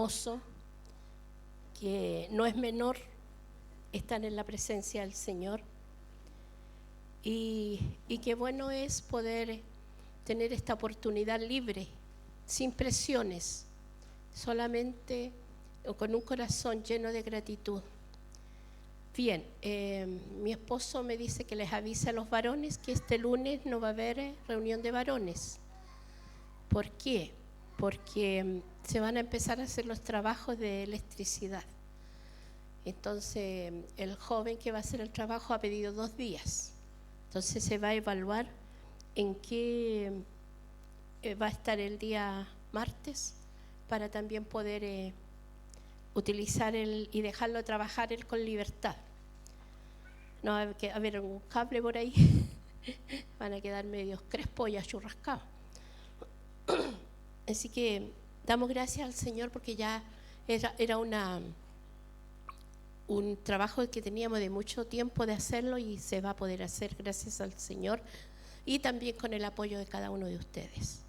gozo, que no es menor estar en la presencia del Señor. Y qué bueno es poder tener esta oportunidad libre, sin presiones, solamente con un corazón lleno de gratitud. Bien, mi esposo me dice que les avise a los varones que este lunes no va a haber reunión de varones. ¿Por qué? Porque se van a empezar a hacer los trabajos de electricidad. Entonces, el joven que va a hacer el trabajo ha pedido 2 días. Entonces, se va a evaluar en qué va a estar el día martes para también poder utilizar y dejarlo trabajar él con libertad. No va a haber un cable por ahí, van a quedar medios crespos y achurrascados. Así que damos gracias al Señor porque ya era un trabajo que teníamos de mucho tiempo de hacerlo y se va a poder hacer gracias al Señor y también con el apoyo de cada uno de ustedes.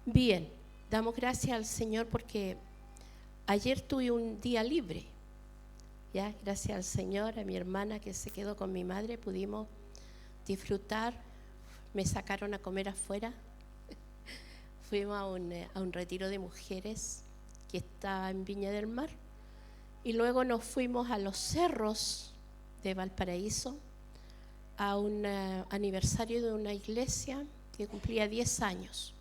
Bien, damos gracias al Señor porque ayer tuve un día libre. Ya, gracias al Señor, a mi hermana que se quedó con mi madre, pudimos disfrutar. Me sacaron a comer afuera. Fuimos a un retiro de mujeres que está en Viña del Mar. Y luego nos fuimos a los cerros de Valparaíso a un aniversario de una iglesia que cumplía 10 años.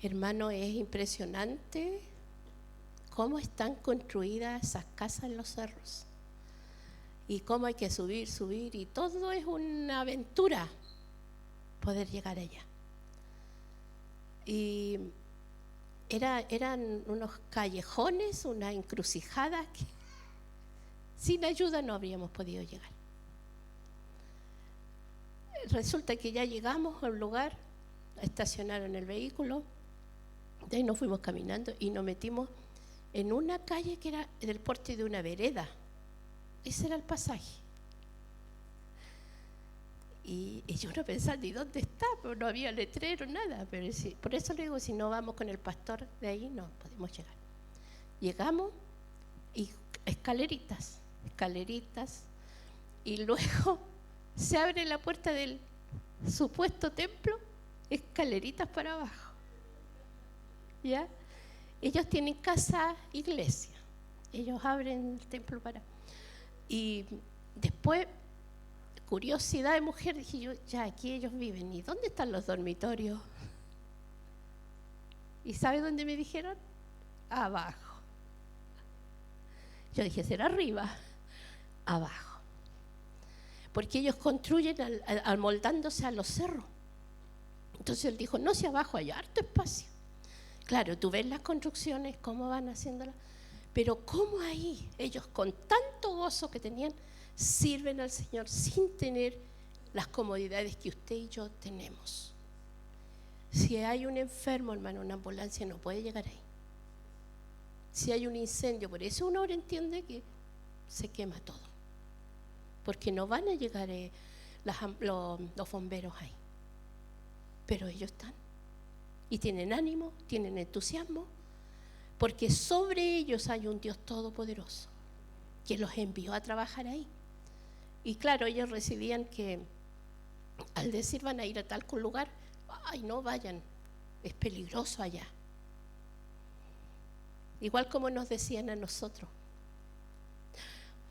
Hermano, es impresionante cómo están construidas esas casas en los cerros y cómo hay que subir, y todo es una aventura poder llegar allá. Y eran unos callejones, unas encrucijadas que sin ayuda no habríamos podido llegar. Resulta que ya llegamos a un lugar, estacionaron el vehículo, de ahí nos fuimos caminando y nos metimos en una calle que era del porte de una vereda. Ese era el pasaje. Y yo no pensaba ni dónde está, pero no había letrero, nada. Pero por eso le digo, si no vamos con el pastor de ahí, no podemos llegar. Llegamos y escaleritas, y luego se abre la puerta del supuesto templo, escaleritas para abajo. ¿Ya? Ellos tienen casa, iglesia. Ellos abren el templo para... Y después, curiosidad de mujer, dije yo, ya aquí ellos viven. ¿Y dónde están los dormitorios? ¿Y sabe dónde me dijeron? Abajo. Yo dije, ¿será arriba? Abajo. Porque ellos construyen amoldándose a los cerros. Entonces él dijo, no, si abajo hay harto espacio. Claro, tú ves las construcciones, cómo van haciéndolas, pero cómo ahí ellos con tanto gozo que tenían, sirven al Señor sin tener las comodidades que usted y yo tenemos. Si hay un enfermo, hermano, una ambulancia no puede llegar ahí. Si hay un incendio, por eso uno ahora entiende que se quema todo, porque no van a llegar los bomberos ahí, pero ellos están. Y tienen ánimo, tienen entusiasmo, porque sobre ellos hay un Dios todopoderoso que los envió a trabajar ahí. Y claro, ellos recibían que al decir van a ir a tal lugar, ay, no vayan, es peligroso allá. Igual como nos decían a nosotros,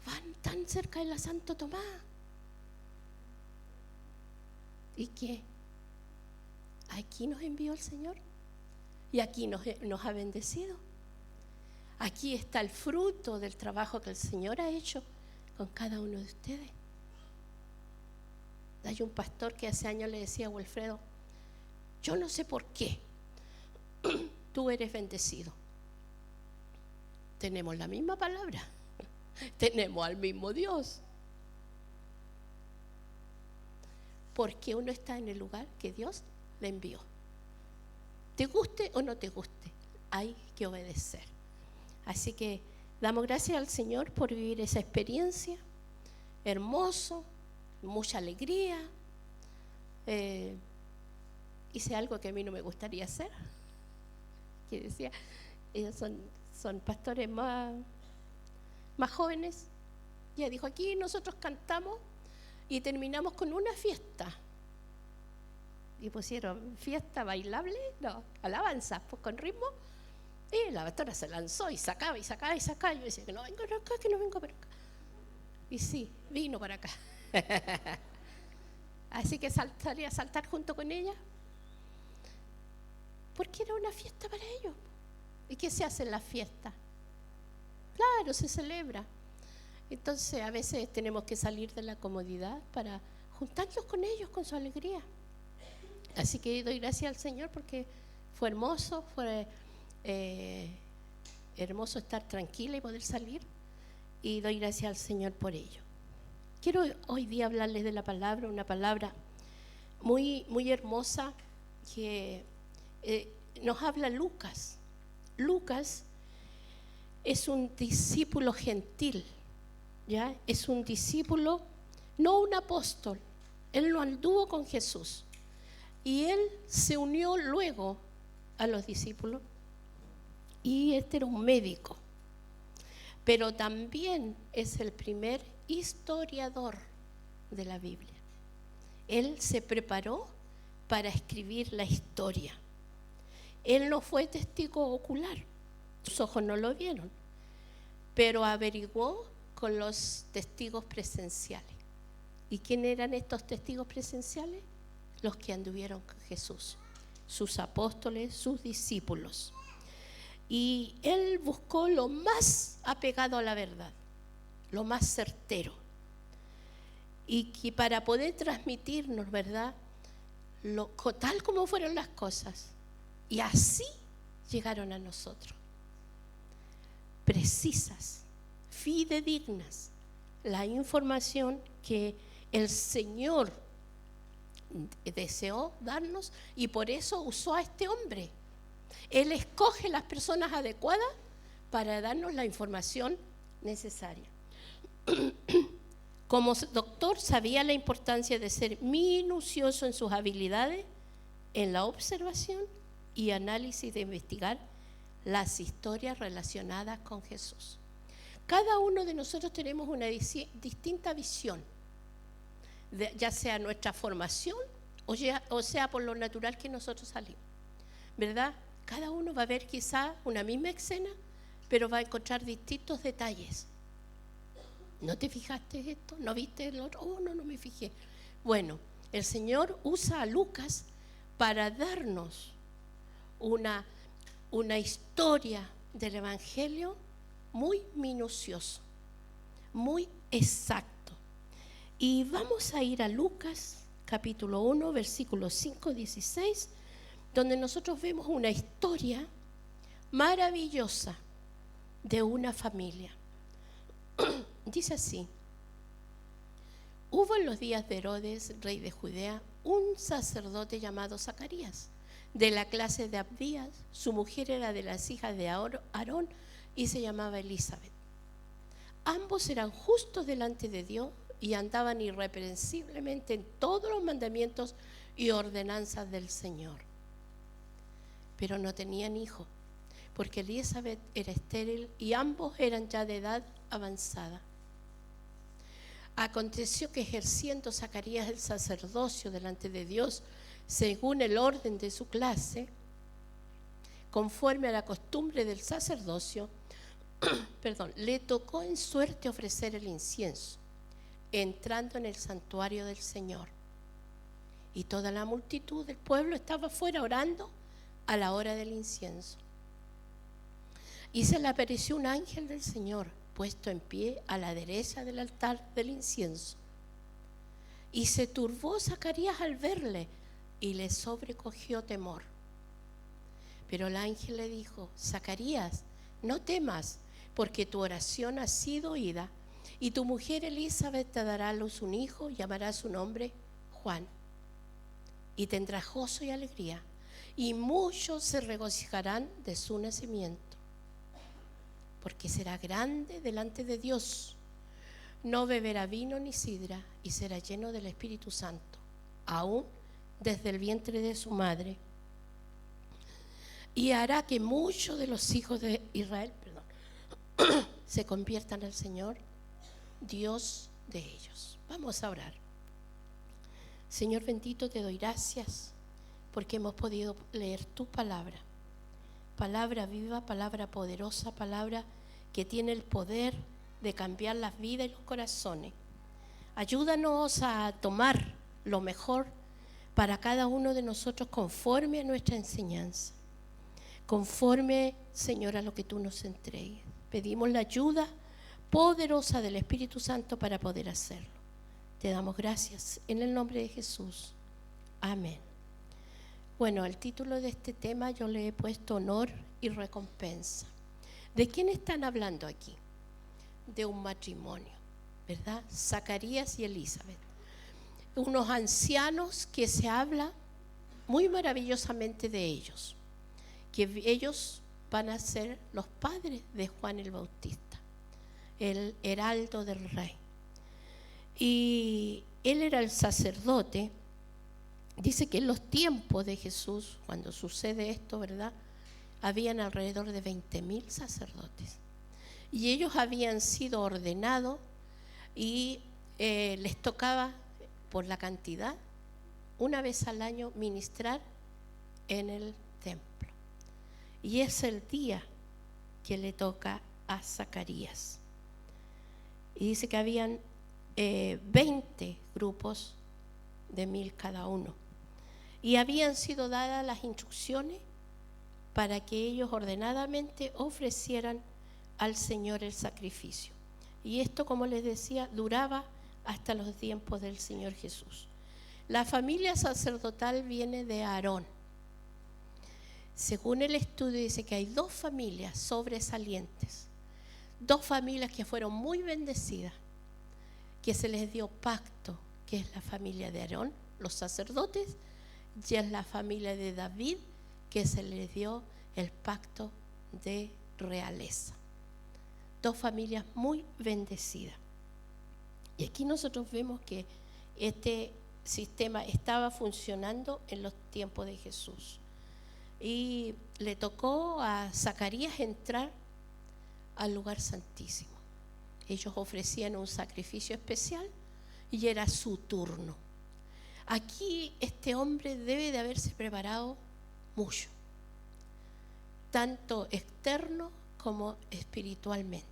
van tan cerca de la Santo Tomás. ¿Y qué? Aquí nos envió el Señor y aquí nos ha bendecido. Aquí está el fruto del trabajo que el Señor ha hecho con cada uno de ustedes. Hay un pastor que hace años le decía a Wilfredo, yo no sé por qué tú eres bendecido. Tenemos la misma palabra, tenemos al mismo Dios. Porque uno está en el lugar que Dios le envió. Te guste o no te guste, hay que obedecer. Así que damos gracias al Señor por vivir esa experiencia, hermoso, mucha alegría. Hice algo que a mí no me gustaría hacer, que decía, Ellos son pastores más jóvenes. Ella dijo, aquí nosotros cantamos y terminamos con una fiesta. Y pusieron fiesta bailable, no, alabanza, pues con ritmo. Y la pastora se lanzó y sacaba y sacaba y sacaba. Y yo decía, que no vengo para acá, que no vengo para acá. Y sí, vino para acá. Así que saltaré a saltar junto con ella. Porque era una fiesta para ellos. ¿Y qué se hace en la fiesta? Claro, se celebra. Entonces a veces tenemos que salir de la comodidad para juntarnos con ellos, con su alegría. Así que doy gracias al Señor porque fue hermoso, hermoso estar tranquila y poder salir. Y doy gracias al Señor por ello. Quiero hoy día hablarles de la palabra, una palabra muy, muy hermosa que nos habla Lucas. Lucas es un discípulo gentil, ¿ya? Es un discípulo, no un apóstol. Él no anduvo con Jesús. Y él se unió luego a los discípulos. Y este era un médico. Pero también es el primer historiador de la Biblia. Él se preparó para escribir la historia. Él no fue testigo ocular, sus ojos no lo vieron, pero averiguó con los testigos presenciales. ¿Y quién eran estos testigos presenciales? Los que anduvieron con Jesús, sus apóstoles, sus discípulos. Y él buscó lo más apegado a la verdad, lo más certero. Y que para poder transmitirnos, ¿verdad?, tal como fueron las cosas. Y así llegaron a nosotros. Precisas, fidedignas, la información que el Señor deseó darnos y por eso usó a este hombre. Él escoge las personas adecuadas para darnos la información necesaria. Como doctor sabía la importancia de ser minucioso en sus habilidades, en la observación y análisis de investigar las historias relacionadas con Jesús. Cada uno de nosotros tenemos una distinta visión, ya sea nuestra formación o sea por lo natural que nosotros salimos, ¿verdad? Cada uno va a ver quizá una misma escena, pero va a encontrar distintos detalles. ¿No te fijaste esto? ¿No viste el otro? Oh, no me fijé. Bueno, el Señor usa a Lucas para darnos una historia del Evangelio muy minucioso, muy exacto. Y vamos a ir a Lucas, capítulo 1, versículos 5, 16, donde nosotros vemos una historia maravillosa de una familia. Dice así: hubo en los días de Herodes, rey de Judea, un sacerdote llamado Zacarías, de la clase de Abdías. Su mujer era de las hijas de Aarón y se llamaba Elizabeth. Ambos eran justos delante de Dios y andaban irreprensiblemente en todos los mandamientos y ordenanzas del Señor. Pero no tenían hijo, porque Elizabeth era estéril y ambos eran ya de edad avanzada. Aconteció que ejerciendo Zacarías el sacerdocio delante de Dios, según el orden de su clase, conforme a la costumbre del sacerdocio, le tocó en suerte ofrecer el incienso, entrando en el santuario del Señor. Y toda la multitud del pueblo estaba afuera orando a la hora del incienso. Y se le apareció un ángel del Señor, puesto en pie a la derecha del altar del incienso. Y se turbó Zacarías al verle, y le sobrecogió temor. Pero el ángel le dijo: Zacarías, no temas, porque tu oración ha sido oída, y tu mujer Elizabeth te dará a luz un hijo, llamará su nombre Juan. Y tendrás gozo y alegría, y muchos se regocijarán de su nacimiento, porque será grande delante de Dios. No beberá vino ni sidra, y será lleno del Espíritu Santo, aún desde el vientre de su madre. y hará que muchos de los hijos de Israel, se conviertan al Señor, Dios de ellos. Vamos a orar. Señor bendito, te doy gracias porque hemos podido leer tu palabra. Palabra viva, palabra poderosa, palabra que tiene el poder de cambiar las vidas y los corazones. Ayúdanos a tomar lo mejor para cada uno de nosotros conforme a nuestra enseñanza. Conforme, Señor, a lo que tú nos entregues. Pedimos la ayuda poderosa del Espíritu Santo para poder hacerlo. Te damos gracias en el nombre de Jesús. Amén. Bueno, el título de este tema yo le he puesto honor y recompensa. ¿De quién están hablando aquí? De un matrimonio, ¿verdad? Zacarías y Elizabeth. Unos ancianos que se habla muy maravillosamente de ellos. Que ellos van a ser los padres de Juan el Bautista, el heraldo del rey. Y él era el sacerdote. Dice que en los tiempos de Jesús, cuando sucede esto, ¿verdad?, habían alrededor de 20,000 sacerdotes. Y ellos habían sido ordenados y les tocaba, por la cantidad, una vez al año ministrar en el templo. Y es el día que le toca a Zacarías. Y dice que habían 20 grupos de 1,000 cada uno. Y habían sido dadas las instrucciones para que ellos ordenadamente ofrecieran al Señor el sacrificio. Y esto, como les decía, duraba hasta los tiempos del Señor Jesús. La familia sacerdotal viene de Aarón. Según el estudio dice que hay 2 familias sobresalientes, 2 familias que fueron muy bendecidas, que se les dio pacto, que es la familia de Aarón, los sacerdotes, y es la familia de David, que se les dio el pacto de realeza. 2 familias muy bendecidas. Y aquí nosotros vemos que este sistema estaba funcionando en los tiempos de Jesús. Y le tocó a Zacarías entrar al lugar santísimo. Ellos ofrecían un sacrificio especial y era su turno. Aquí este hombre debe de haberse preparado mucho, tanto externo como espiritualmente.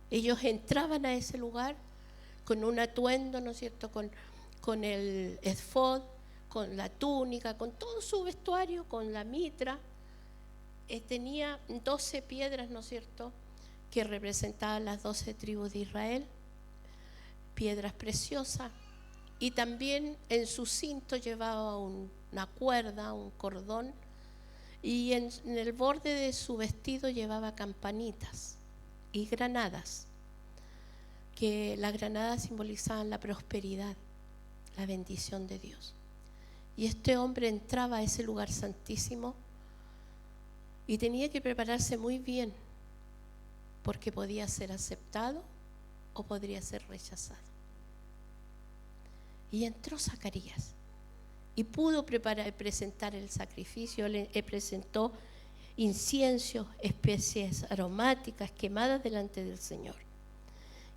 Ellos entraban a ese lugar con un atuendo, ¿no es cierto?, con el efod, con la túnica, con todo su vestuario, con la mitra. Tenía 12 piedras, ¿no es cierto?, que representaban las 12 tribus de Israel, piedras preciosas, y también en su cinto llevaba una cuerda, un cordón, y en el borde de su vestido llevaba campanitas y granadas, que las granadas simbolizaban la prosperidad, la bendición de Dios. Y este hombre entraba a ese lugar santísimo y tenía que prepararse muy bien, porque podía ser aceptado o podría ser rechazado. Y entró Zacarías y pudo presentar el sacrificio. Le presentó incienso, especies aromáticas quemadas delante del Señor.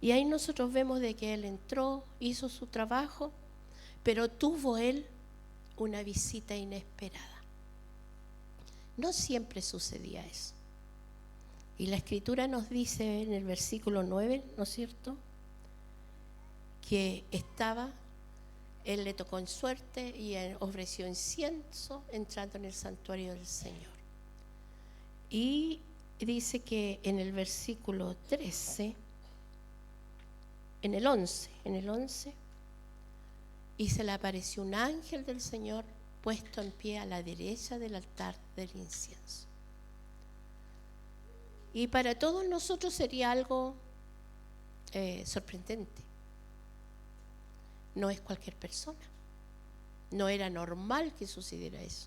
Y ahí nosotros vemos de que él entró, hizo su trabajo, pero tuvo él una visita inesperada. No siempre sucedía eso. Y la Escritura nos dice en el versículo 9, ¿no es cierto?, que él le tocó en suerte y ofreció incienso entrando en el santuario del Señor. Y dice que en el versículo 13, en el 11, y se le apareció un ángel del Señor puesto en pie a la derecha del altar del incienso. Y para todos nosotros sería algo sorprendente. No es cualquier persona. No era normal que sucediera eso.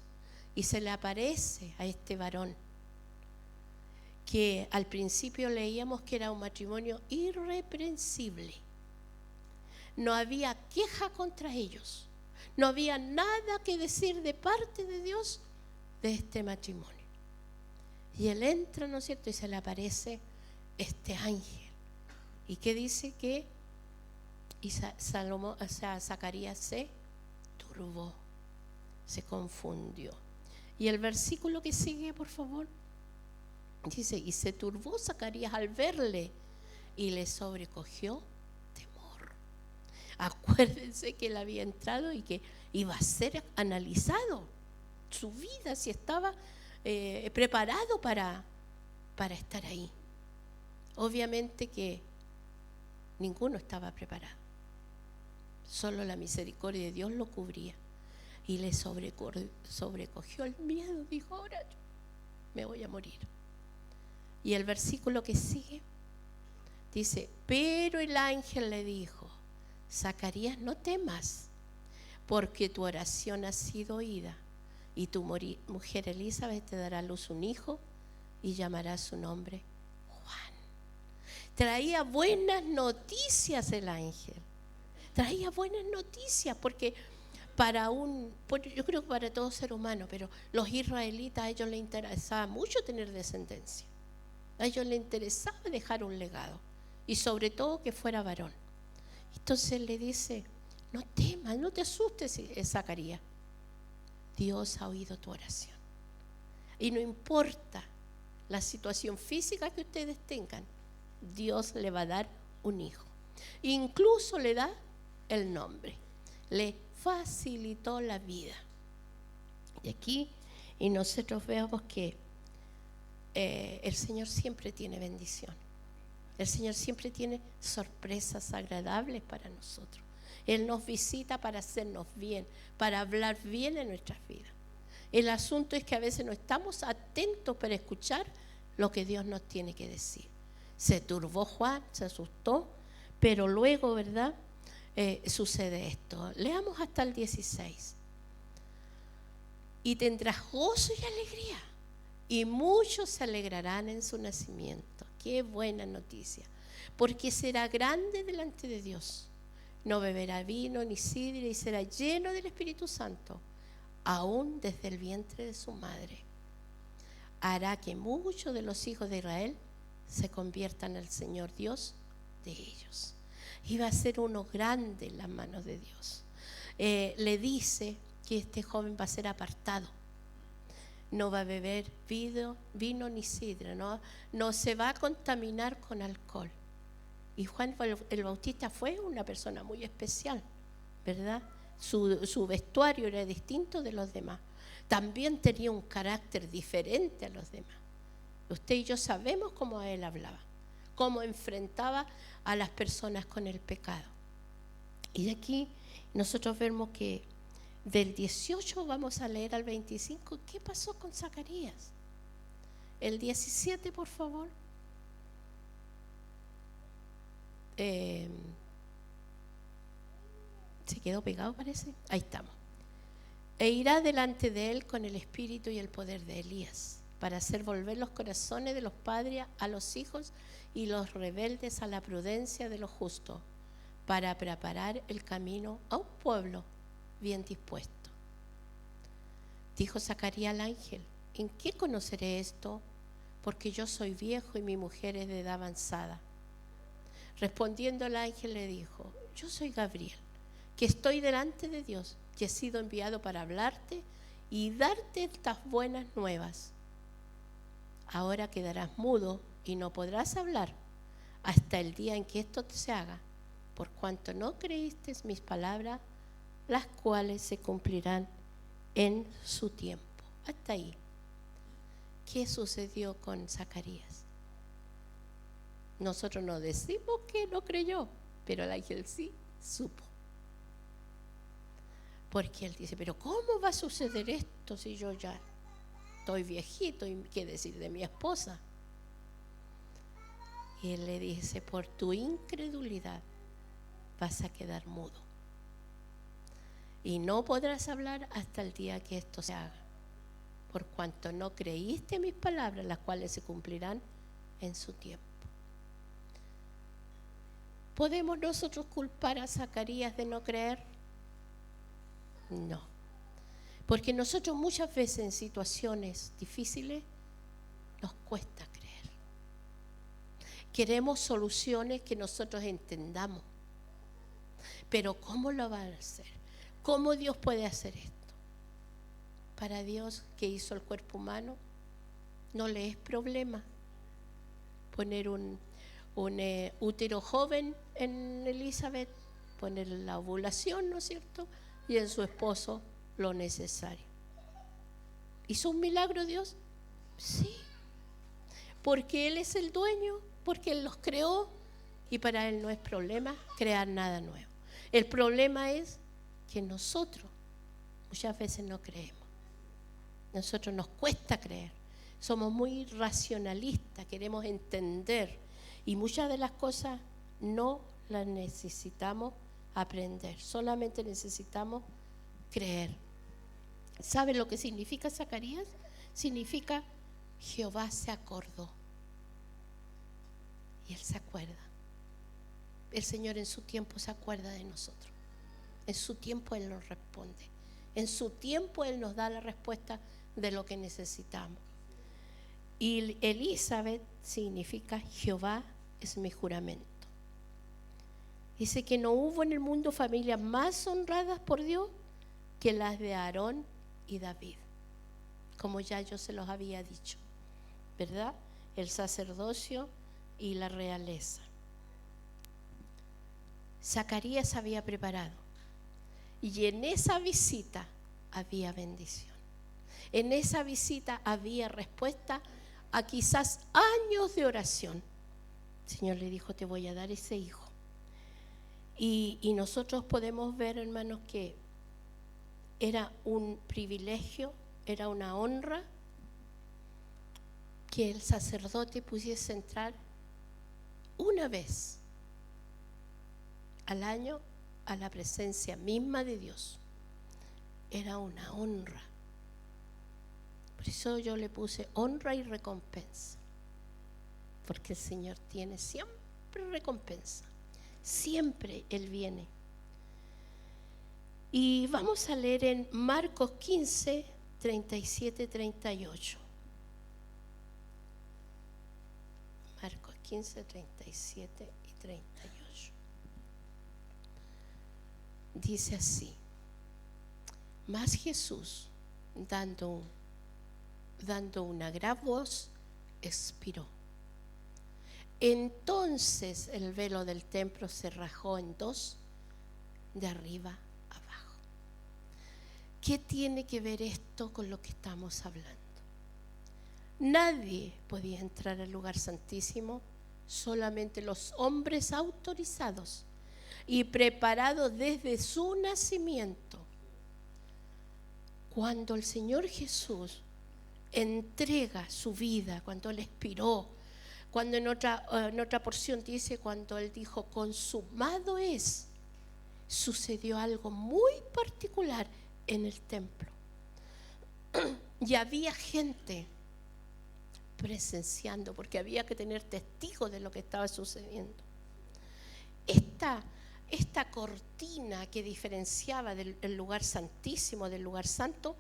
Y se le aparece a este varón, que al principio leíamos que era un matrimonio irreprensible. No había queja contra ellos. No había nada que decir de parte de Dios de este matrimonio. Y él entra, ¿no es cierto? Y se le aparece este ángel. ¿Y qué dice? Que Zacarías se turbó, se confundió. Y el versículo que sigue, por favor, dice: y se turbó Zacarías al verle y le sobrecogió temor. Acuérdense que él había entrado y que iba a ser analizado su vida, si estaba preparado para estar ahí. Obviamente que ninguno estaba preparado. Solo la misericordia de Dios lo cubría. Y le sobrecogió el miedo. Dijo: ahora yo me voy a morir. Y el versículo que sigue dice: pero el ángel le dijo: Zacarías, no temas, porque tu oración ha sido oída, y tu mujer Elizabeth te dará a luz un hijo, y llamará su nombre Juan. Traía buenas noticias el ángel. Traía buenas noticias, porque yo creo que para todo ser humano, pero los israelitas, a ellos les interesaba mucho tener descendencia. A ellos les interesaba dejar un legado, y sobre todo que fuera varón. Entonces le dice: no temas, no te asustes, Zacarías. Dios ha oído tu oración. Y no importa la situación física que ustedes tengan, Dios le va a dar un hijo. Incluso le da el nombre. Le facilitó la vida. Y aquí, y nosotros vemos que el Señor siempre tiene bendición. El Señor siempre tiene sorpresas agradables para nosotros. Él nos visita para hacernos bien, para hablar bien en nuestras vidas. El asunto es que a veces no estamos atentos para escuchar lo que Dios nos tiene que decir. Se turbó Juan, se asustó, pero luego, ¿verdad? Sucede esto. Leamos hasta el 16. Y tendrás gozo y alegría, y muchos se alegrarán en su nacimiento. Qué buena noticia. Porque será grande delante de Dios. No beberá vino ni sidra, y será lleno del Espíritu Santo, aún desde el vientre de su madre. Hará que muchos de los hijos de Israel se conviertan al Señor Dios de ellos. Y va a ser uno grande en las manos de Dios. Le dice que este joven va a ser apartado. No va a beber vino ni sidra, no se va a contaminar con alcohol. Y Juan el Bautista fue una persona muy especial, ¿verdad? Su vestuario era distinto de los demás. También tenía un carácter diferente a los demás. Usted y yo sabemos cómo él hablaba, cómo enfrentaba a las personas con el pecado. Y aquí nosotros vemos que del 18 vamos a leer al 25. ¿Qué pasó con Zacarías? El 17, por favor. Se quedó pegado, parece. Ahí estamos. E irá delante de él con el espíritu y el poder de Elías, para hacer volver los corazones de los padres a los hijos y los rebeldes a la prudencia de los justos, para preparar el camino a un pueblo bien dispuesto. Dijo Zacarías al ángel: ¿en qué conoceré esto? Porque yo soy viejo y mi mujer es de edad avanzada. Respondiendo el ángel le dijo: yo soy Gabriel, que estoy delante de Dios, que he sido enviado para hablarte y darte estas buenas nuevas. Ahora quedarás mudo y no podrás hablar hasta el día en que esto se haga, por cuanto no creíste mis palabras, las cuales se cumplirán en su tiempo. Hasta ahí. ¿Qué sucedió con Zacarías? Nosotros no decimos que no creyó, pero el ángel sí supo. Porque él dice: pero ¿cómo va a suceder esto si yo ya estoy viejito? ¿Y qué decir de mi esposa? Y él le dice: por tu incredulidad vas a quedar mudo y no podrás hablar hasta el día que esto se haga, por cuanto no creíste mis palabras, las cuales se cumplirán en su tiempo. ¿Podemos nosotros culpar a Zacarías de no creer? No, porque nosotros muchas veces en situaciones difíciles nos cuesta creer. Queremos soluciones que nosotros entendamos. Pero ¿cómo lo van a hacer? ¿Cómo Dios puede hacer esto? Para Dios, que hizo el cuerpo humano, no le es problema poner un útero joven en Elizabeth, poner la ovulación, ¿no es cierto? Y en su esposo lo necesario. ¿Hizo un milagro Dios? Sí. Porque Él es el dueño, porque Él los creó y para Él no es problema crear nada nuevo. El problema es que nosotros muchas veces no creemos. Nosotros nos cuesta creer. Somos muy racionalistas, queremos entender y muchas de las cosas no las necesitamos aprender, solamente necesitamos creer. ¿Sabe lo que significa Zacarías? Significa Jehová se acordó. Y Él se acuerda. El Señor en su tiempo se acuerda de nosotros. En su tiempo Él nos responde. En su tiempo Él nos da la respuesta de lo que necesitamos. Y Elizabeth significa Jehová es mi juramento. Dice que no hubo en el mundo familias más honradas por Dios que las de Aarón y David. Como ya yo se los había dicho, ¿verdad? El sacerdocio y la realeza. Zacarías había preparado y en esa visita había bendición. En esa visita había respuesta a quizás años de oración. El Señor le dijo, te voy a dar ese hijo. Y nosotros podemos ver, hermanos, que era un privilegio, era una honra que el sacerdote pudiese entrar una vez al año a la presencia misma de Dios. Era una honra. Por eso yo le puse honra y recompensa, porque el Señor tiene siempre recompensa, siempre Él viene. Y vamos a leer en Marcos 15, 37, 38. Marcos 15, 37 y 38. Dice así: mas Jesús, dando una gran voz, expiró. Entonces el velo del templo se rajó en dos, de arriba abajo. ¿Qué tiene que ver esto con lo que estamos hablando? Nadie podía entrar al lugar santísimo, solamente los hombres autorizados y preparados desde su nacimiento. Cuando el Señor Jesús entrega su vida, cuando Él expiró, cuando en otra porción dice, cuando Él dijo, consumado es, sucedió algo muy particular en el templo. Y había gente presenciando, porque había que tener testigos de lo que estaba sucediendo. Esta cortina que diferenciaba el lugar santísimo del lugar santo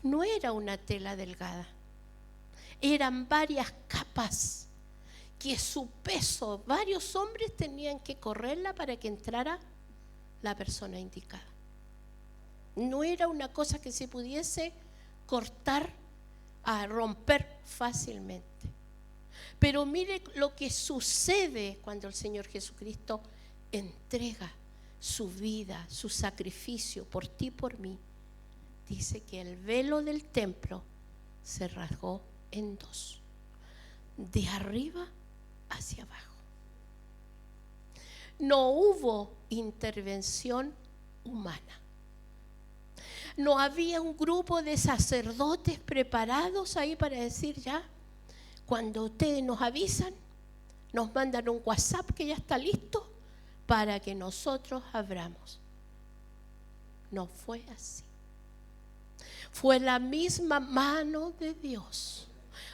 no era una tela delgada, eran varias capas que su peso, varios hombres tenían que correrla para que entrara la persona indicada. No era una cosa que se pudiese cortar, a romper fácilmente. Pero mire lo que sucede cuando el Señor Jesucristo entrega su vida, su sacrificio por ti y por mí. Dice que el velo del templo se rasgó en dos, de arriba hacia abajo. No hubo intervención humana. No había un grupo de sacerdotes preparados ahí para decir, ya, cuando ustedes nos avisan, nos mandan un WhatsApp que ya está listo para que nosotros abramos. No fue así. Fue la misma mano de Dios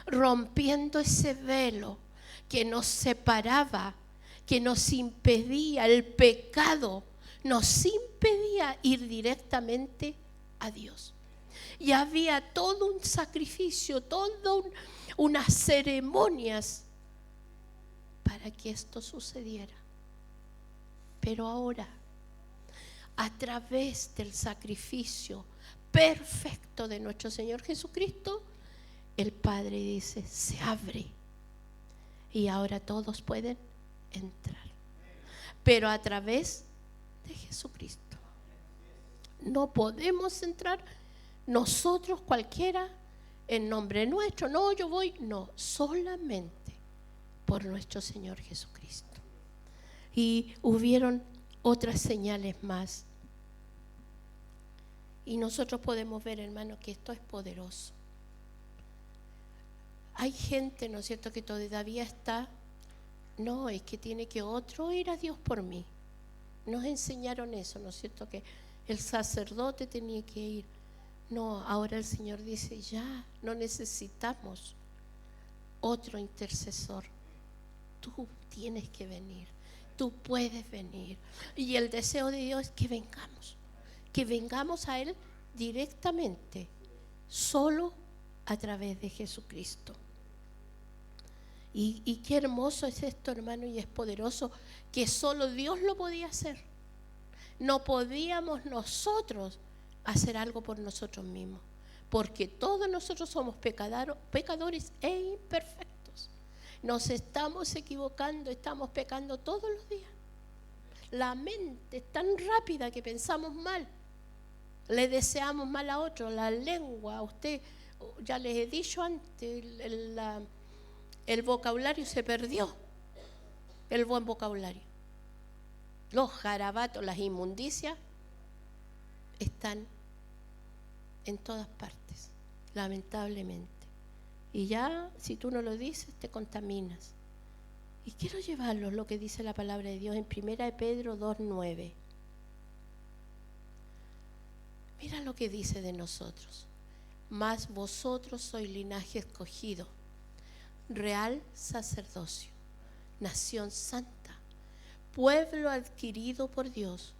rompiendo ese velo que nos separaba, que nos impedía, el pecado nos impedía ir directamente a Dios. Y había todo un sacrificio, todo unas ceremonias para que esto sucediera. Pero ahora, a través del sacrificio perfecto de nuestro Señor Jesucristo, el Padre dice, se abre y ahora todos pueden entrar, pero a través de Jesucristo. No podemos entrar nosotros cualquiera en nombre nuestro, no, yo voy, no, solamente por nuestro Señor Jesucristo. Y hubieron otras señales más. Y nosotros podemos ver, hermano, que esto es poderoso. Hay gente, ¿no es cierto?, que todavía está, no, es que tiene que otro ir a Dios por mí. Nos enseñaron eso, ¿no es cierto?, que el sacerdote tenía que ir. No, ahora el Señor dice, ya, no necesitamos otro intercesor. Tú tienes que venir, tú puedes venir. Y el deseo de Dios es que vengamos a Él directamente, solo a través de Jesucristo. Y qué hermoso es esto, hermano, y es poderoso, que solo Dios lo podía hacer. No podíamos nosotros hacer algo por nosotros mismos, porque todos nosotros somos pecadores e imperfectos. Nos estamos equivocando, estamos pecando todos los días. La mente es tan rápida que pensamos mal, le deseamos mal a otro. La lengua, a usted, ya les he dicho antes, el vocabulario se perdió, el buen vocabulario. Los garabatos, las inmundicias están en todas partes, lamentablemente. Y ya, si tú no lo dices, te contaminas. Y quiero llevarlos lo que dice la palabra de Dios en 1 Pedro 2:9. Mira lo que dice de nosotros. Mas vosotros sois linaje escogido, real sacerdocio, nación santa, pueblo adquirido por Dios,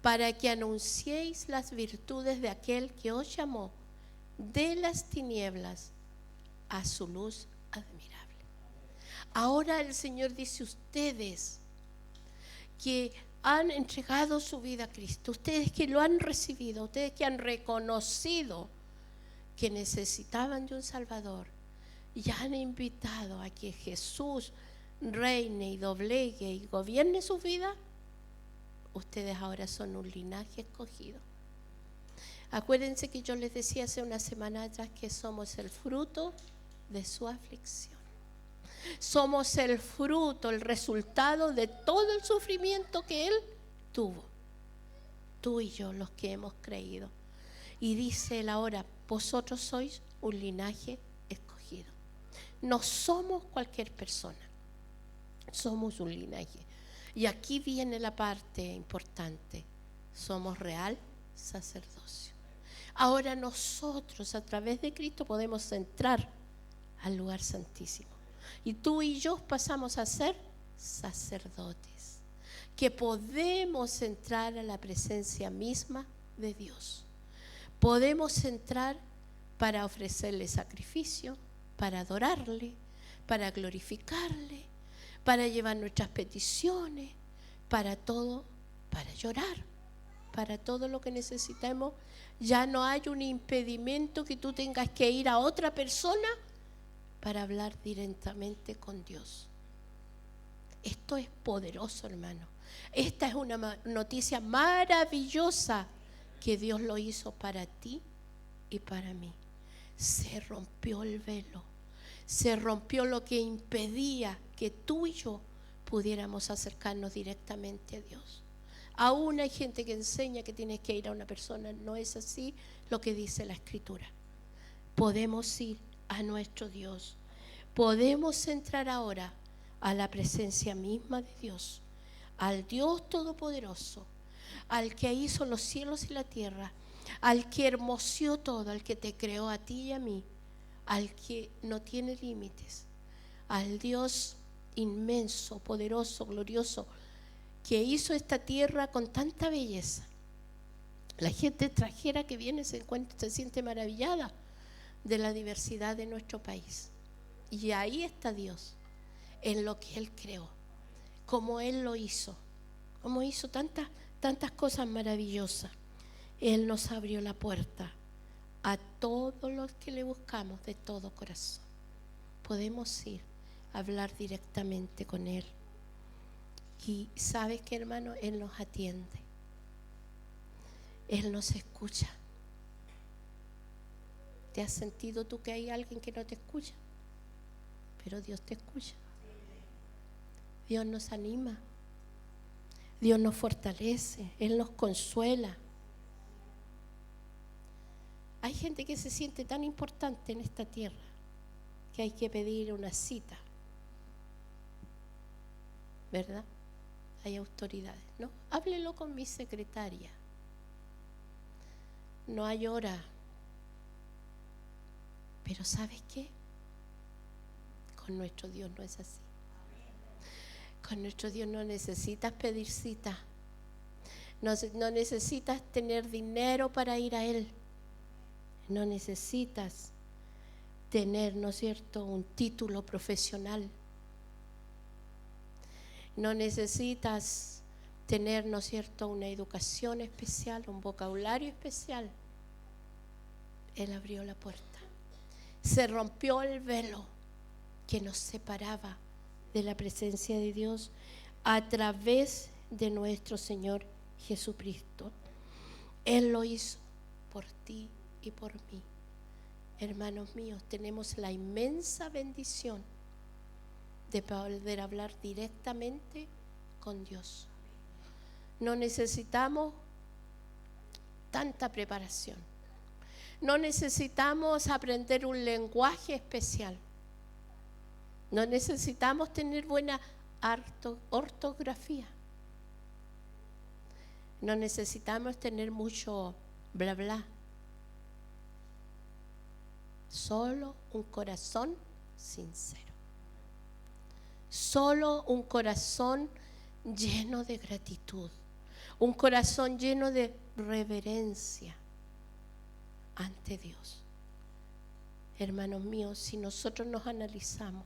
para que anunciéis las virtudes de aquel que os llamó de las tinieblas a su luz admirable. Ahora el Señor dice, ustedes que han entregado su vida a Cristo, ustedes que lo han recibido, ustedes que han reconocido que necesitaban de un Salvador, y han invitado a que Jesús reine y doblegue y gobierne su vida, ustedes ahora son un linaje escogido. Acuérdense que yo les decía hace una semana atrás que somos el fruto de su aflicción. Somos el fruto, el resultado de todo el sufrimiento que Él tuvo. Tú y yo, los que hemos creído. Y dice Él ahora, vosotros sois un linaje escogido. No somos cualquier persona, somos un linaje. Y aquí viene la parte importante, somos real sacerdocio. Ahora nosotros a través de Cristo podemos entrar al lugar santísimo. Y tú y yo pasamos a ser sacerdotes, que podemos entrar a la presencia misma de Dios. Podemos entrar para ofrecerle sacrificio, para adorarle, para glorificarle, para llevar nuestras peticiones, para todo, para llorar, para todo lo que necesitemos. Ya no hay un impedimento que tú tengas que ir a otra persona para hablar directamente con Dios. Esto es poderoso, hermano. Esta es una noticia maravillosa que Dios lo hizo para ti y para mí. Se rompió el velo, se rompió lo que impedía que tú y yo pudiéramos acercarnos directamente a Dios. Aún hay gente que enseña que tienes que ir a una persona. No es así lo que dice la Escritura. Podemos ir a nuestro Dios. Podemos entrar ahora a la presencia misma de Dios, al Dios Todopoderoso, al que hizo los cielos y la tierra, al que hermoseó todo, al que te creó a ti y a mí, al que no tiene límites, al Dios inmenso, poderoso, glorioso, que hizo esta tierra con tanta belleza. La gente extranjera que viene se siente maravillada de la diversidad de nuestro país. Y ahí está Dios, en lo que Él creó, como Él lo hizo, como hizo tantas cosas maravillosas. Él nos abrió la puerta a todos los que le buscamos de todo corazón. Podemos ir a hablar directamente con Él. Y ¿sabes qué, hermano? Él nos atiende. Él nos escucha. ¿Te has sentido tú que hay alguien que no te escucha? Pero Dios te escucha. Dios nos anima. Dios nos fortalece. Él nos consuela. Hay gente que se siente tan importante en esta tierra que hay que pedir una cita, ¿verdad? Hay autoridades, ¿no? Háblelo con mi secretaria. No hay hora. Pero ¿sabes qué? Con nuestro Dios no es así. Con nuestro Dios no necesitas pedir cita. No necesitas tener dinero para ir a Él. No necesitas tener, ¿no es cierto?, un título profesional. No necesitas tener, ¿no es cierto?, una educación especial, un vocabulario especial. Él abrió la puerta. Se rompió el velo que nos separaba de la presencia de Dios a través de nuestro Señor Jesucristo. Él lo hizo por ti y por mí. Hermanos míos, tenemos la inmensa bendición de poder hablar directamente con Dios. No necesitamos tanta preparación. No necesitamos aprender un lenguaje especial. No necesitamos tener buena ortografía. No necesitamos tener mucho bla bla. Solo un corazón sincero. Solo un corazón lleno de gratitud. Un corazón lleno de reverencia ante Dios. Hermanos míos, si nosotros nos analizamos,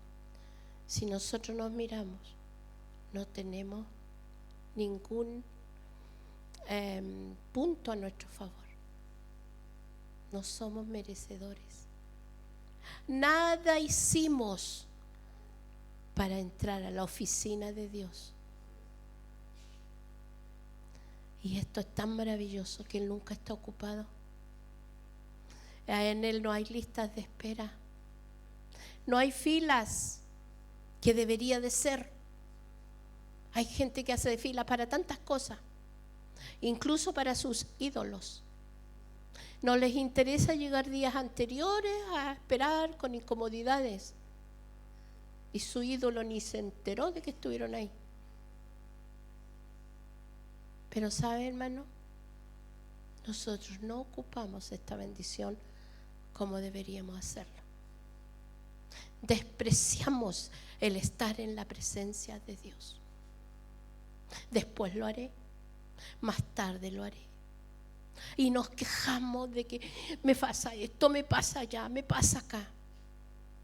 si nosotros nos miramos, no tenemos ningún punto a nuestro favor. No somos merecedores. Nada hicimos para entrar a la oficina de Dios. Y esto es tan maravilloso que Él nunca está ocupado. En Él no hay listas de espera. No hay filas que debería de ser. Hay gente que hace fila para tantas cosas, incluso para sus ídolos. No les interesa llegar días anteriores a esperar con incomodidades. Y su ídolo ni se enteró de que estuvieron ahí. Pero ¿sabe, hermano? Nosotros no ocupamos esta bendición como deberíamos hacerlo. Despreciamos el estar en la presencia de Dios. Después lo haré, más tarde lo haré. Y nos quejamos de que me pasa esto, me pasa allá, me pasa acá.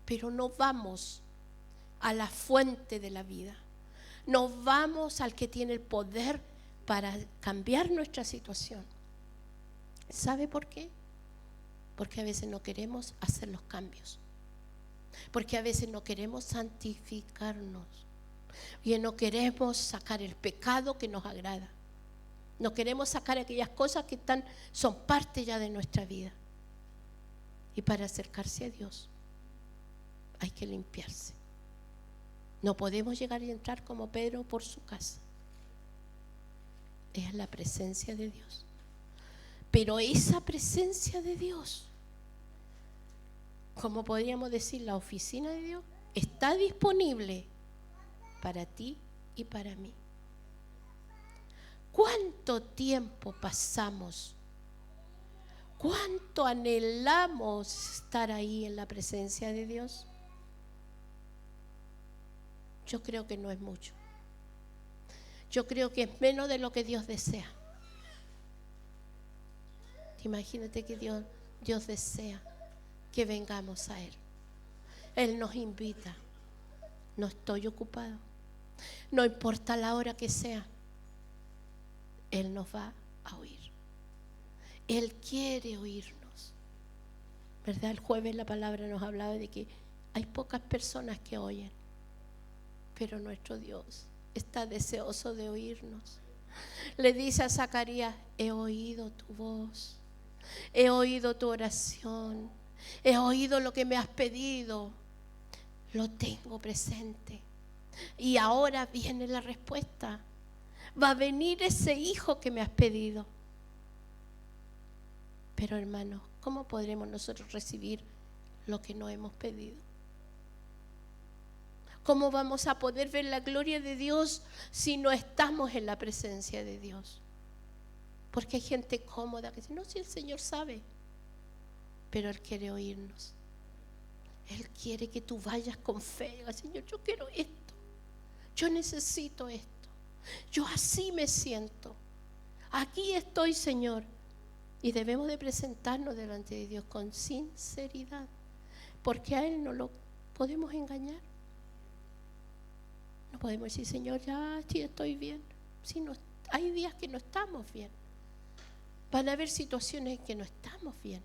Pero no vamos a la fuente de la vida. No vamos al que tiene el poder para cambiar nuestra situación. ¿Sabe por qué? Porque a veces no queremos hacer los cambios. Porque a veces no queremos santificarnos. Y no queremos sacar el pecado que nos agrada. No queremos sacar aquellas cosas que son parte ya de nuestra vida. Y para acercarse a Dios hay que limpiarse. No podemos llegar y entrar como Pedro por su casa. Es la presencia de Dios. Pero esa presencia de Dios, como podríamos decir, la oficina de Dios, está disponible para ti y para mí. ¿Cuánto tiempo pasamos? ¿Cuánto anhelamos estar ahí en la presencia de Dios? Yo creo que no es mucho. Yo creo que es menos de lo que Dios desea. Imagínate que Dios desea que vengamos a Él. Él nos invita. No estoy ocupado. No importa la hora que sea. Él nos va a oír. Él quiere oírnos. ¿Verdad? El jueves la palabra nos hablaba de que hay pocas personas que oyen. Pero nuestro Dios está deseoso de oírnos. Le dice a Zacarías: he oído tu voz, he oído tu oración, he oído lo que me has pedido, lo tengo presente. Y ahora viene la respuesta. Va a venir ese hijo que me has pedido. Pero hermanos, ¿cómo podremos nosotros recibir lo que no hemos pedido? ¿Cómo vamos a poder ver la gloria de Dios si no estamos en la presencia de Dios? Porque hay gente cómoda que dice: no, si el Señor sabe. Pero Él quiere oírnos. Él quiere que tú vayas con fe. Señor, yo quiero esto. Yo necesito esto. Yo así me siento. Aquí estoy, Señor. Y debemos de presentarnos delante de Dios con sinceridad. Porque a Él no lo podemos engañar. No podemos decir: Señor, ya sí estoy bien. Si no, hay días que no estamos bien. Van a haber situaciones en que no estamos bien.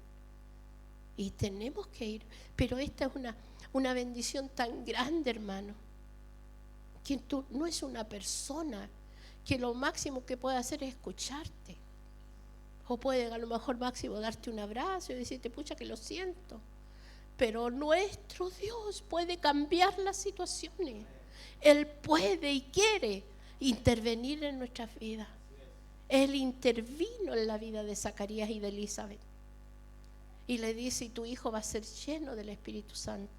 Y tenemos que ir. Pero esta es una bendición tan grande, hermano. Que tú no es una persona que lo máximo que puede hacer es escucharte. O puede a lo mejor máximo darte un abrazo y decirte: pucha, que lo siento. Pero nuestro Dios puede cambiar las situaciones. Él puede y quiere intervenir en nuestras vidas. Él intervino en la vida de Zacarías y de Elizabeth. Y le dice: y tu hijo va a ser lleno del Espíritu Santo.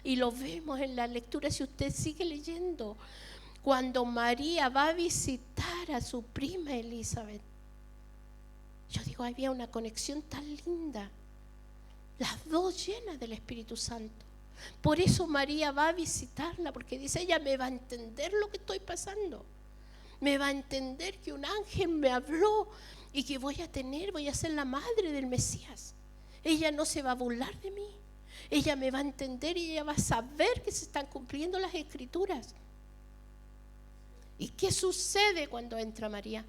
Y lo vemos en la lectura, si usted sigue leyendo, cuando María va a visitar a su prima Elizabeth. Yo digo, había una conexión tan linda. Las dos llenas del Espíritu Santo. Por eso María va a visitarla, porque dice: ella me va a entender lo que estoy pasando. Me va a entender que un ángel me habló y que voy a ser la madre del Mesías. Ella no se va a burlar de mí. Ella me va a entender y ella va a saber que se están cumpliendo las Escrituras. ¿Y qué sucede cuando entra María?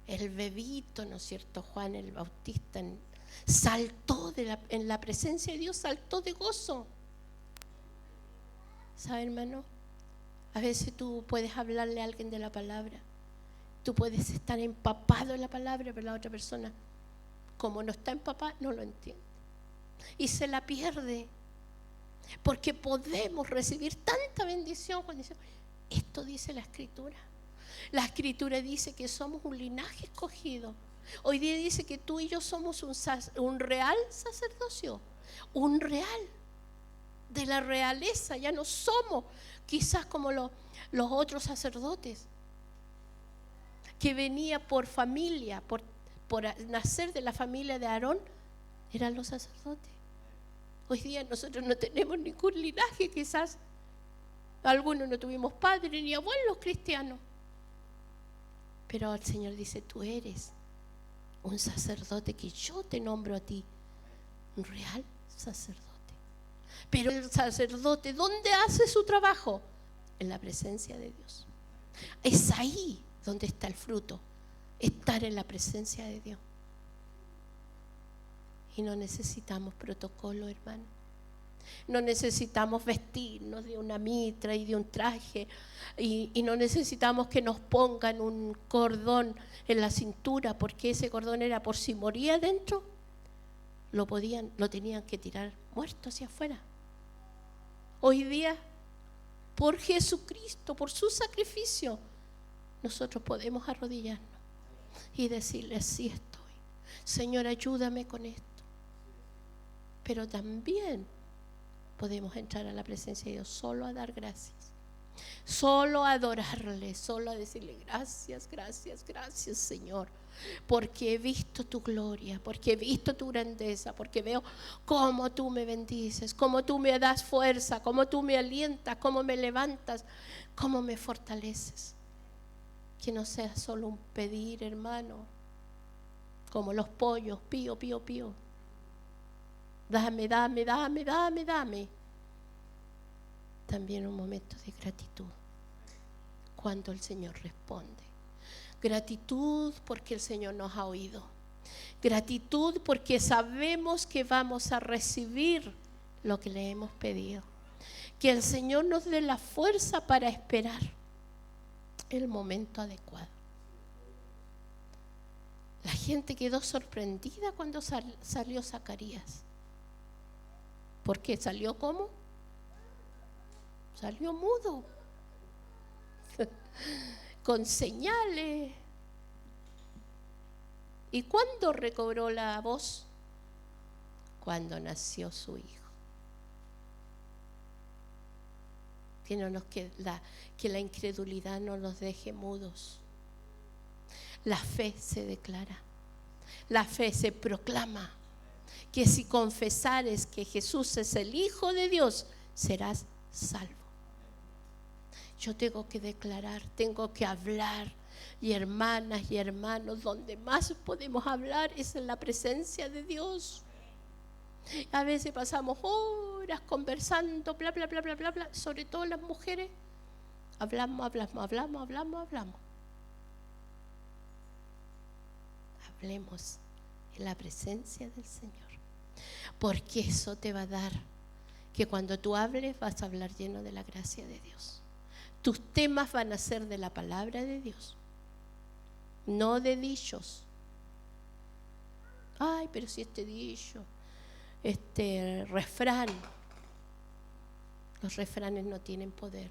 El bebito, ¿no es cierto? Juan el Bautista saltó en la presencia de Dios, saltó de gozo. ¿Sabe, hermano? A veces tú puedes hablarle a alguien de la palabra. Tú puedes estar empapado en la palabra, pero la otra persona, como no está empapada, no lo entiende. Y se la pierde. Porque podemos recibir tanta bendición cuando decimos: esto dice la Escritura. La Escritura dice que somos un linaje escogido. Hoy día dice que tú y yo somos un real sacerdocio. Un real. De la realeza. Ya no somos quizás como los otros sacerdotes. Que venía por familia, por nacer de la familia de Aarón, eran los sacerdotes. Hoy día nosotros no tenemos ningún linaje, quizás algunos no tuvimos padres ni abuelos cristianos. Pero el Señor dice: tú eres un sacerdote, que yo te nombro a ti, un real sacerdote. Pero el sacerdote, ¿dónde hace su trabajo? En la presencia de Dios. Es ahí donde está el fruto, estar en la presencia de Dios. Y no necesitamos protocolo, hermano. No necesitamos vestirnos de una mitra y de un traje. Y no necesitamos que nos pongan un cordón en la cintura, porque ese cordón era por si moría dentro, lo tenían que tirar muerto hacia afuera. Hoy día, por Jesucristo, por su sacrificio, nosotros podemos arrodillarnos y decirle: sí estoy. Señor, ayúdame con esto. Pero también podemos entrar a la presencia de Dios solo a dar gracias, solo a adorarle, solo a decirle: gracias, gracias, gracias, Señor, porque he visto tu gloria, porque he visto tu grandeza, porque veo cómo tú me bendices, cómo tú me das fuerza, cómo tú me alientas, cómo me levantas, cómo me fortaleces. Que no sea solo un pedir, hermano, como los pollos, pío, pío, pío. Dame, dame, dame, dame, dame. También un momento de gratitud cuando el Señor responde. Gratitud porque el Señor nos ha oído. Gratitud porque sabemos que vamos a recibir lo que le hemos pedido. Que el Señor nos dé la fuerza para esperar el momento adecuado. La gente quedó sorprendida cuando salió Zacarías. ¿Por qué? ¿Salió cómo? Salió mudo. Con señales. ¿Y cuándo recobró la voz? Cuando nació su hijo. Que la incredulidad no nos deje mudos. La fe se declara. La fe se proclama. Que si confesares que Jesús es el Hijo de Dios, serás salvo. Yo tengo que declarar, tengo que hablar. Y hermanas y hermanos, donde más podemos hablar es en la presencia de Dios. A veces pasamos horas conversando, bla, bla, bla, bla, bla, bla. Sobre todo las mujeres, hablamos. Hablemos en la presencia del Señor. Porque eso te va a dar que cuando tú hables vas a hablar lleno de la gracia de Dios. Tus temas van a ser de la palabra de Dios, no de dichos. Ay, pero si este dicho, este refrán. Los refranes no tienen poder,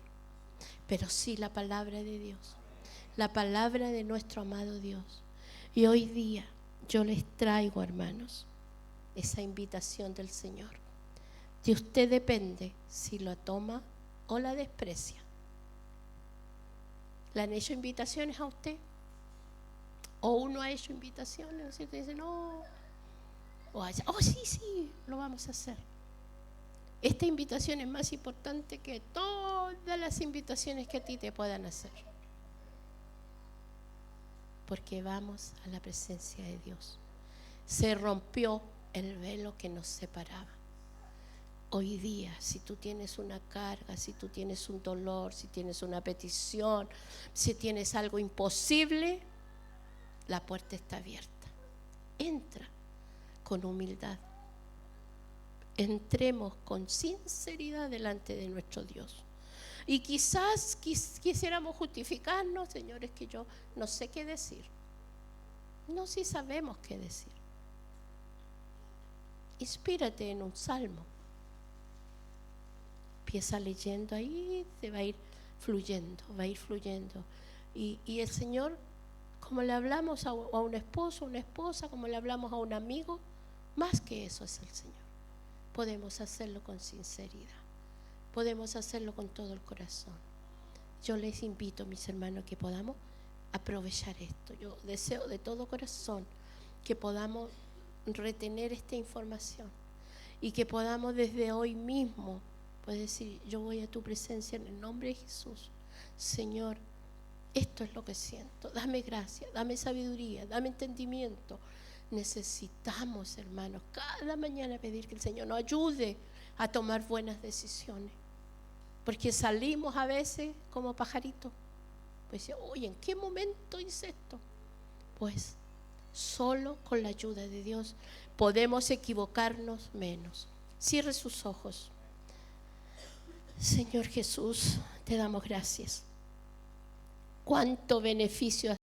pero sí la palabra de Dios, la palabra de nuestro amado Dios. Y hoy día yo les traigo, hermanos, esa invitación del Señor. De usted depende si lo toma o la desprecia. ¿Le han hecho invitaciones a usted? ¿O uno ha hecho invitaciones? ¿Sí? Usted dice, no. O sí, lo vamos a hacer. Esta invitación es más importante que todas las invitaciones que a ti te puedan hacer. Porque vamos a la presencia de Dios. Se rompió el velo que nos separaba. Hoy día, si tú tienes una carga, si tú tienes un dolor, si tienes una petición, si tienes algo imposible, la puerta está abierta. Entra con humildad. Entremos con sinceridad delante de nuestro Dios. Y quizás quisiéramos justificarnos, señores, que yo no sé qué decir. No, sí sabemos qué decir. Inspírate en un salmo. Empieza leyendo ahí, te va a ir fluyendo. Y el Señor, como le hablamos a un esposo, una esposa, como le hablamos a un amigo, más que eso es el Señor. Podemos hacerlo con sinceridad. Podemos hacerlo con todo el corazón. Yo les invito, mis hermanos, que podamos aprovechar esto. Yo deseo de todo corazón que podamos retener esta información y que podamos desde hoy mismo poder decir, yo voy a tu presencia en el nombre de Jesús. Señor, esto es lo que siento. Dame gracia, dame sabiduría, dame entendimiento. Necesitamos, hermanos, cada mañana pedir que el Señor nos ayude a tomar buenas decisiones. Porque salimos a veces como pajaritos. Pues, oye, ¿en qué momento hice esto? Pues solo con la ayuda de Dios podemos equivocarnos menos. Cierre sus ojos. Señor Jesús, te damos gracias. Cuánto beneficio